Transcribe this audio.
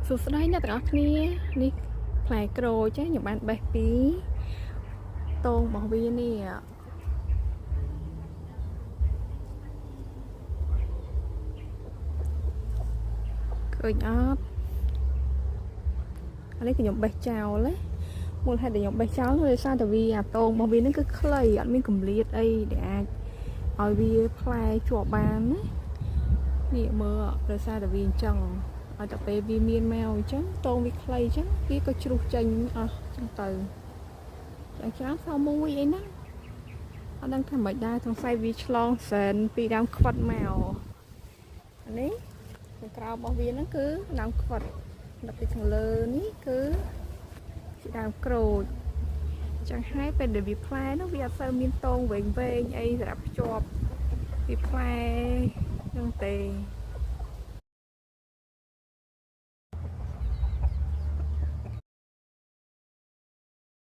សួស្តីអ្នកទាំងអស់គ្នានេះផ្លែក្រូចខ្ញុំបានបេះពីតងរបស់វានេះឃើញអត់អានេះខ្ញុំបេះចោលណាមូលហេតុដែលខ្ញុំបេះចោលគឺដោយសារតែវាអាតងរបស់វានេះគឺខ្លីអត់មានគម្លាតអីដែលអាចឲ្យវាផ្លែជាប់បានណានេះមើលដោយសារតែវាអញ្ចឹងឲ្យតែពេលវាមានមកអញ្ចឹងតងវាខ្លីអញ្ចឹងវាក៏ជ្រុះចេញអស់អញ្ចឹងទៅយ៉ាងច្រើនសល់មួយអីណាអត់ដឹងថាមិនដែរសង្ស័យវាឆ្លងសែនពីដើមខ្វិតមកអានេះខាងក្រៅរបស់វាហ្នឹងគឺដើមខ្វិតដល់ពីខាងលើនេះគឺជាដើមក្រូចចឹងហើយពេលដែលវាផ្លែនោះវាអត់សូវមានតងវែងអីសម្រាប់ភ្ជាប់វាផ្លែហ្នឹងទេ